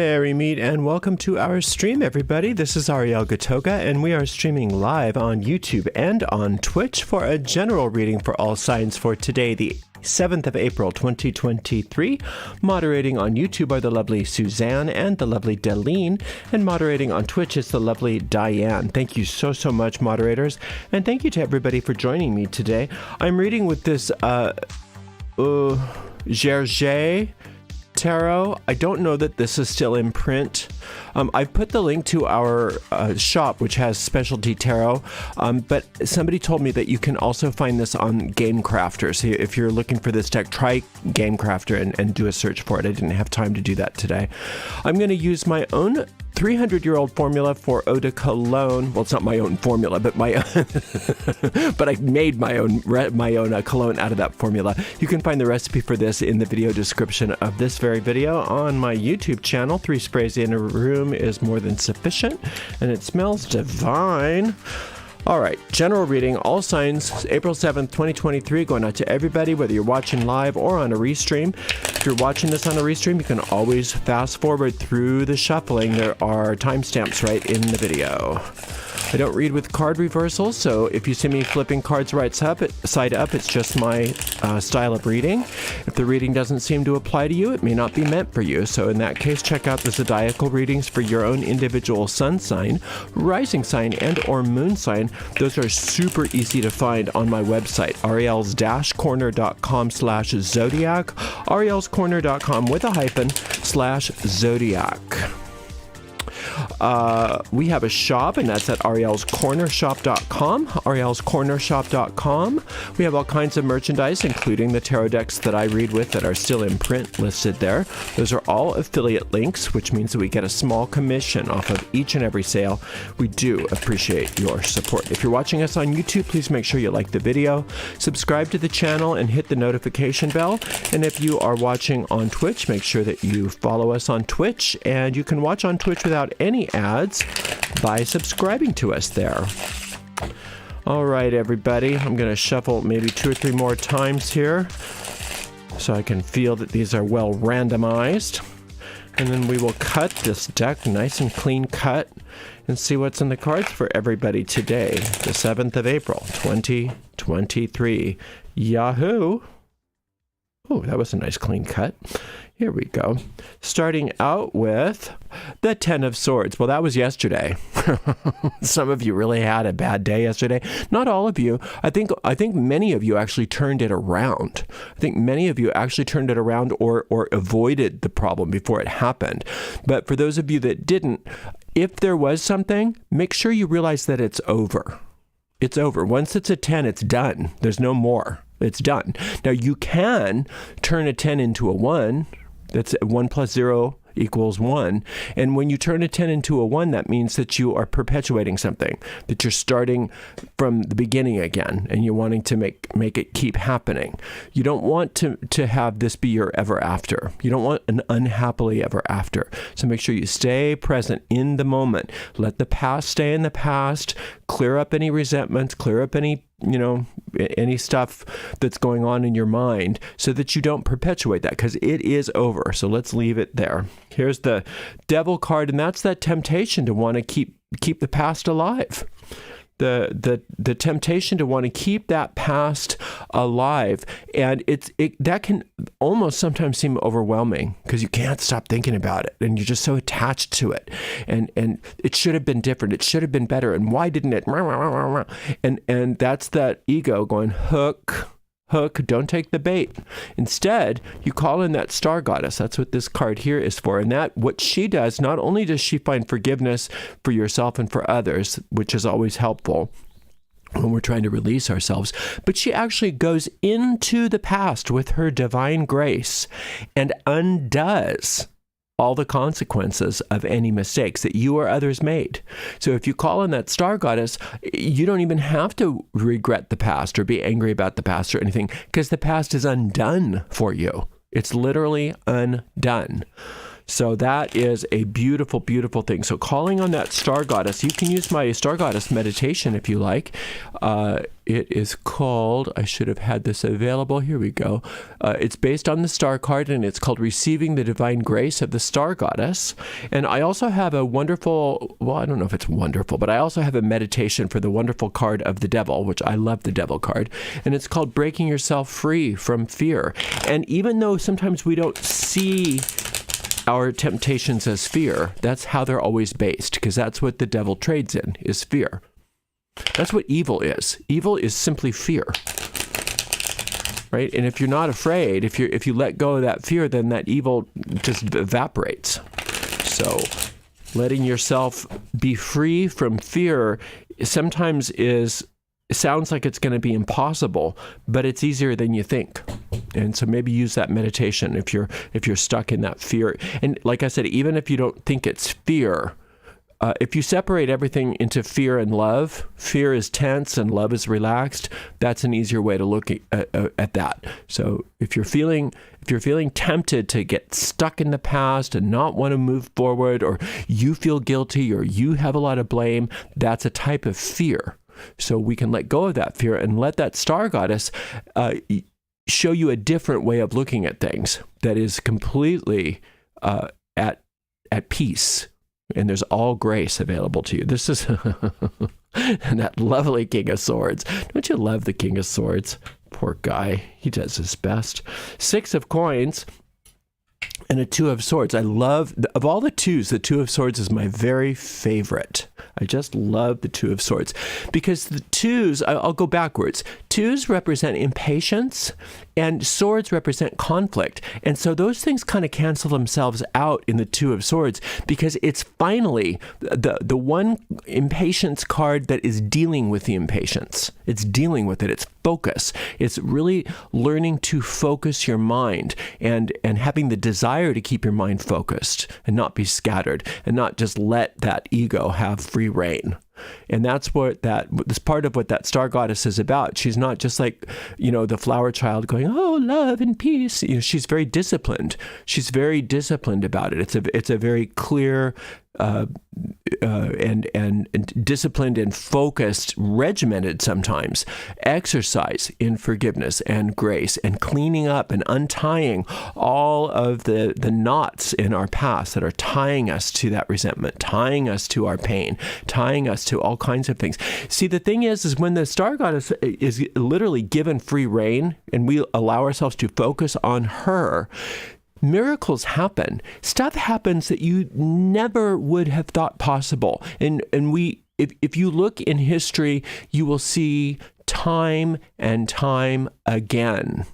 Merry Meet and welcome to our stream, everybody. This is Ariel Gatoga, and we are streaming live on YouTube and on Twitch for a general reading for all signs for today, the 7th of April, 2023. Moderating on YouTube are the lovely Suzanne and the lovely Deline, and moderating on Twitch is the lovely Diane. Thank you so much, moderators, and thank you to everybody for joining me today. I'm reading with this Gerger Tarot. I don't know that this is still in print. I've put the link to our shop, which has specialty tarot, but somebody told me that you can also find this on Game Crafter. So if you're looking for this deck, try Game Crafter and do a search for it. I didn't have time to do that today. I'm going to use my own 300-year-old formula for eau de cologne. Well, it's not my own formula, but but I made my own cologne out of that formula. You can find the recipe for this in the video description of this very video on my YouTube channel. 3 sprays in a room is more than sufficient, and it smells divine. All right, general reading, all signs, April 7th, 2023, going out to everybody, whether you're watching live or on a restream. If you're watching this on a restream, you can always fast forward through the shuffling. There are timestamps right in the video. I don't read with card reversals, so if you see me flipping cards side up, it's just my style of reading. If the reading doesn't seem to apply to you, it may not be meant for you. So in that case, check out the zodiacal readings for your own individual sun sign, rising sign, and or moon sign. Those are super easy to find on my website, ariels-corner.com/zodiac, arielscorner.com with a hyphen /zodiac. We have a shop, and that's at arielscornershop.com, arielscornershop.com. We have all kinds of merchandise, including the tarot decks that I read with that are still in print listed there. Those are all affiliate links, which means that we get a small commission off of each and every sale. We do appreciate your support. If you're watching us on YouTube, please make sure you like the video, subscribe to the channel, and hit the notification bell. And if you are watching on Twitch, make sure that you follow us on Twitch, and you can watch on Twitch without any ads by subscribing to us there. All right, everybody, I'm going to shuffle maybe 2 or 3 more times here so I can feel that these are well randomized, and then we will cut this deck nice and clean cut and see what's in the cards for everybody today, the 7th of April 2023. Yahoo! Oh, that was a nice clean cut. Here we go. Starting out with the 10 of Swords. Well, that was yesterday. Some of you really had a bad day yesterday. Not all of you. I think many of you actually turned it around. I think many of you actually turned it around or avoided the problem before it happened. But for those of you that didn't, if there was something, make sure you realize that it's over. It's over. Once it's a 10, it's done. There's no more. It's done. Now, you can turn a 10 into a 1. That's 1 plus 0 equals 1. And when you turn a 10 into a 1, that means that you are perpetuating something, that you're starting from the beginning again, and you're wanting to make it keep happening. You don't want to have this be your ever after. You don't want an unhappily ever after. So make sure you stay present in the moment. Let the past stay in the past. Clear up any resentments, clear up any stuff that's going on in your mind so that you don't perpetuate that, because it is over. So let's leave it there. Here's the Devil card, and that's that temptation to want to keep the past alive. The temptation to want to keep that past alive, and that can almost sometimes seem overwhelming because you can't stop thinking about it, and you're just so attached to it, and it should have been different, it should have been better, and why didn't it? And that's that ego going, hook, don't take the bait. Instead, you call in that star goddess. That's what this card here is for. And that, what she does, not only does she find forgiveness for yourself and for others, which is always helpful when we're trying to release ourselves, but she actually goes into the past with her divine grace and undoes all the consequences of any mistakes that you or others made. So if you call on that star goddess, you don't even have to regret the past or be angry about the past or anything, because the past is undone for you. It's literally undone. So that is a beautiful, beautiful thing. So calling on that star goddess, you can use my star goddess meditation if you like. It is called, I should have had this available. Here we go. It's based on the star card, and it's called Receiving the Divine Grace of the Star Goddess. And I also have a wonderful, well, I don't know if it's wonderful, but I also have a meditation for the wonderful card of the devil, which I love the devil card. And it's called Breaking Yourself Free from Fear. And even though sometimes we don't see our temptations as fear, that's how they're always based, because that's what the devil trades in, is fear. That's what evil is. Evil is simply fear, right? And if you're not afraid, if you let go of that fear, then that evil just evaporates. So letting yourself be free from fear sometimes sounds like it's going to be impossible, but it's easier than you think. And so maybe use that meditation if you're stuck in that fear. And like I said, even if you don't think it's fear, if you separate everything into fear and love, fear is tense and love is relaxed. That's an easier way to look at that. So if you're feeling tempted to get stuck in the past and not want to move forward, or you feel guilty, or you have a lot of blame, that's a type of fear. So we can let go of that fear and let that star goddess show you a different way of looking at things that is completely at peace. And there's all grace available to you. This is that lovely King of Swords. Don't you love the King of Swords? Poor guy. He does his best. 6 of Coins and a 2 of Swords. I love, of all the 2s, the 2 of Swords is my very favorite. I just love the 2 of Swords because the 2s, I'll go backwards. 2s represent impatience and swords represent conflict. And so those things kind of cancel themselves out in the 2 of Swords because it's finally the one impatience card that is dealing with the impatience. It's dealing with it. It's focus. It's really learning to focus your mind and having the desire to keep your mind focused and not be scattered and not just let that ego have free reign. And that's part of what that star goddess is about. She's not just like, the flower child going, oh, love and peace. She's very disciplined. She's very disciplined about it. It's a very clear and disciplined and focused, regimented sometimes exercise in forgiveness and grace and cleaning up and untying all of the knots in our past that are tying us to that resentment, tying us to our pain, tying us to all kinds of things. See, the thing is when the star goddess is literally given free reign and we allow ourselves to focus on her, miracles happen. Stuff happens that you never would have thought possible. And if you look in history, you will see time and time again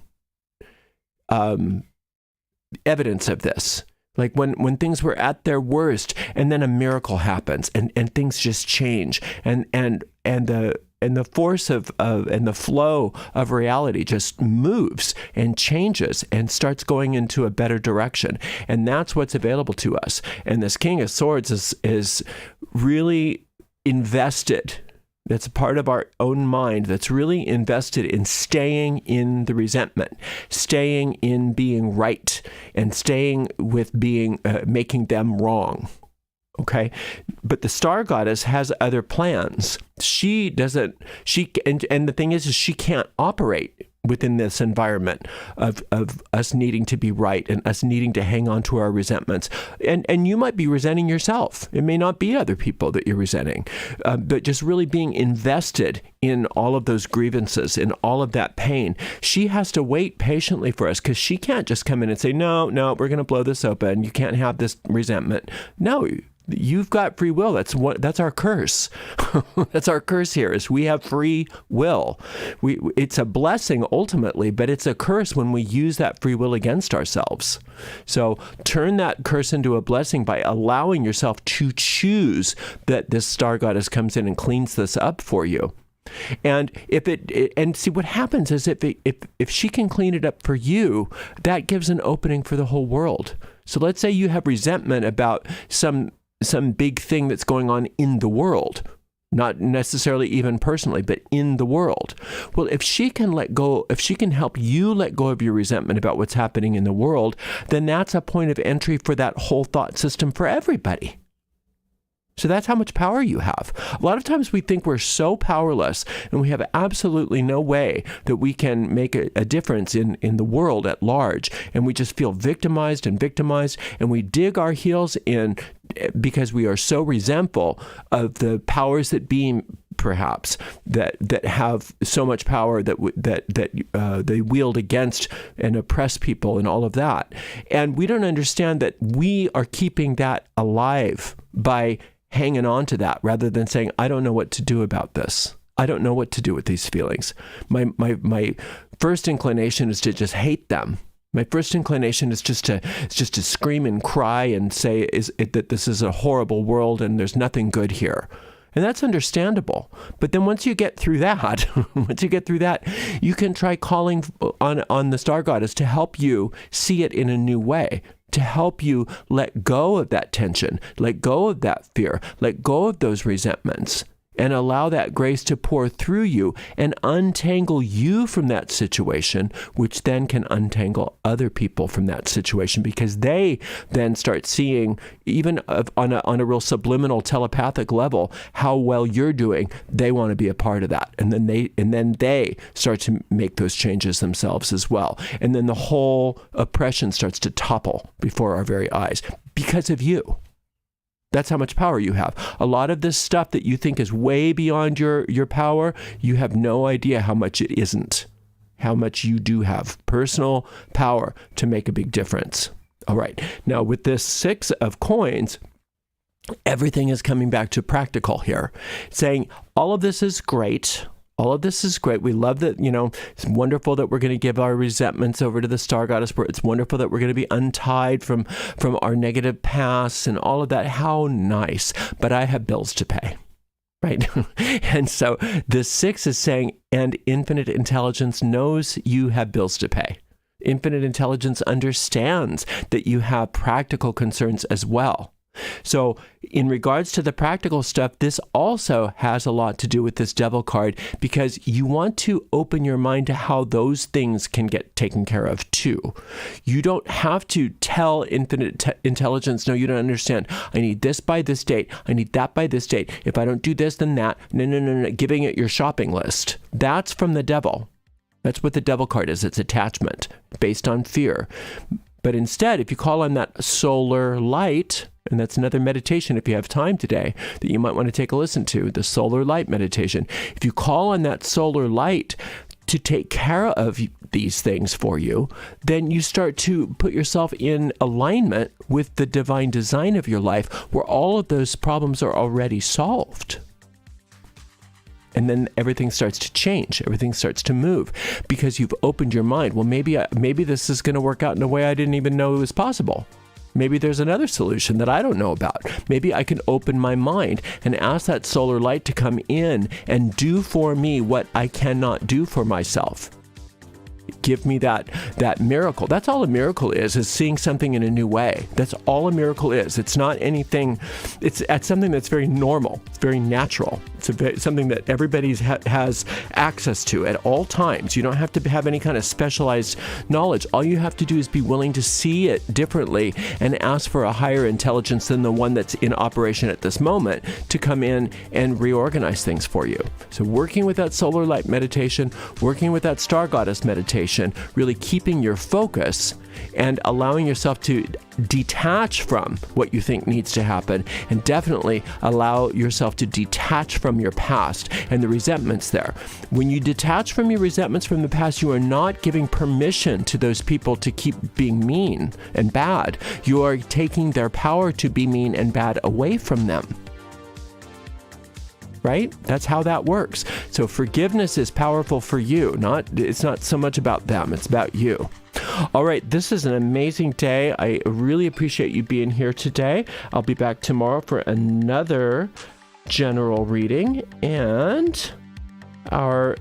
evidence of this. Like when things were at their worst, and then a miracle happens, and things just change, and the force of and the flow of reality just moves and changes and starts going into a better direction. And that's what's available to us. And this King of Swords is really invested. That's a part of our own mind that's really invested in staying in the resentment, staying in being right, and staying with making them wrong. Okay, but the star goddess has other plans. And the thing is she can't operate within this environment of us needing to be right and us needing to hang on to our resentments. And you might be resenting yourself. It may not be other people that you're resenting, but just really being invested in all of those grievances, in all of that pain. She has to wait patiently for us because she can't just come in and say, no, we're going to blow this open. You can't have this resentment. No, you've got free will. That's our curse. That's our curse here, is we have free will. It's a blessing ultimately, but it's a curse when we use that free will against ourselves. So turn that curse into a blessing by allowing yourself to choose that this star goddess comes in and cleans this up for you. And and see what happens is if she can clean it up for you, that gives an opening for the whole world. So let's say you have resentment about some big thing that's going on in the world. not necessarily even personally, but in the world. Well, if she can help you let go of your resentment about what's happening in the world, then that's a point of entry for that whole thought system for everybody. So that's how much power you have. A lot of times we think we're so powerless and we have absolutely no way that we can make a difference in the world at large. And we just feel victimized, and we dig our heels in because we are so resentful of the powers that be, perhaps, that have so much power that they wield against and oppress people and all of that. And we don't understand that we are keeping that alive by hanging on to that rather than saying, I don't know what to do about this. I don't know what to do with these feelings. My first inclination is to just hate them. My first inclination is just to scream and cry and say that this is a horrible world and there's nothing good here. And that's understandable. But then once you get through that, you can try calling on the star goddess to help you see it in a new way, to help you let go of that tension, let go of that fear, let go of those resentments, and allow that grace to pour through you and untangle you from that situation, which then can untangle other people from that situation, because they then start seeing, even on a real subliminal telepathic level, how well you're doing. They want to be a part of that. And then they start to make those changes themselves as well. And then the whole oppression starts to topple before our very eyes because of you. That's how much power you have. A lot of this stuff that you think is way beyond your power, you have no idea how much it isn't. How much you do have personal power to make a big difference. All right. Now, with this 6 of coins, everything is coming back to practical here, saying all of this is great. All of this is great. We love that, it's wonderful that we're going to give our resentments over to the star goddess. It's wonderful that we're going to be untied from our negative pasts and all of that. How nice. But I have bills to pay, right? And so the 6 is saying, and infinite intelligence knows you have bills to pay. Infinite intelligence understands that you have practical concerns as well. So in regards to the practical stuff, this also has a lot to do with this devil card, because you want to open your mind to how those things can get taken care of too. You don't have to tell infinite intelligence, no, you don't understand. I need this by this date. I need that by this date. If I don't do this, then that. No. Giving it your shopping list. That's from the devil. That's what the devil card is. It's attachment based on fear. But instead, if you call on that solar light, and that's another meditation if you have time today that you might want to take a listen to, the solar light meditation. If you call on that solar light to take care of these things for you, then you start to put yourself in alignment with the divine design of your life, where all of those problems are already solved. And then everything starts to change. Everything starts to move because you've opened your mind. Well, maybe this is going to work out in a way I didn't even know it was possible. Maybe there's another solution that I don't know about. Maybe I can open my mind and ask that solar light to come in and do for me what I cannot do for myself. Give me that miracle. That's all a miracle is seeing something in a new way. That's all a miracle is. It's not anything, it's something that's very normal. It's very natural. It's something that everybody has access to at all times. You don't have to have any kind of specialized knowledge. All you have to do is be willing to see it differently and ask for a higher intelligence than the one that's in operation at this moment to come in and reorganize things for you. So working with that solar light meditation, working with that star goddess meditation, really keeping your focus and allowing yourself to detach from what you think needs to happen, and definitely allow yourself to detach from your past and the resentments there. When you detach from your resentments from the past, you are not giving permission to those people to keep being mean and bad. You are taking their power to be mean and bad away from them. Right? That's how that works. So forgiveness is powerful for you. It's not so much about them. It's about you. All right. This is an amazing day. I really appreciate you being here today. I'll be back tomorrow for another general reading. And did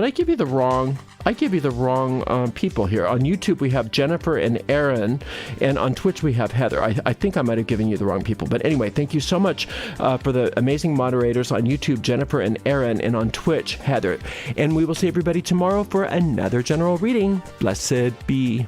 I give you the wrong? I give you the wrong people here. On YouTube, we have Jennifer and Aaron, and on Twitch, we have Heather. I think I might have given you the wrong people. But anyway, thank you so much for the amazing moderators on YouTube, Jennifer and Aaron, and on Twitch, Heather. And we will see everybody tomorrow for another general reading. Blessed be.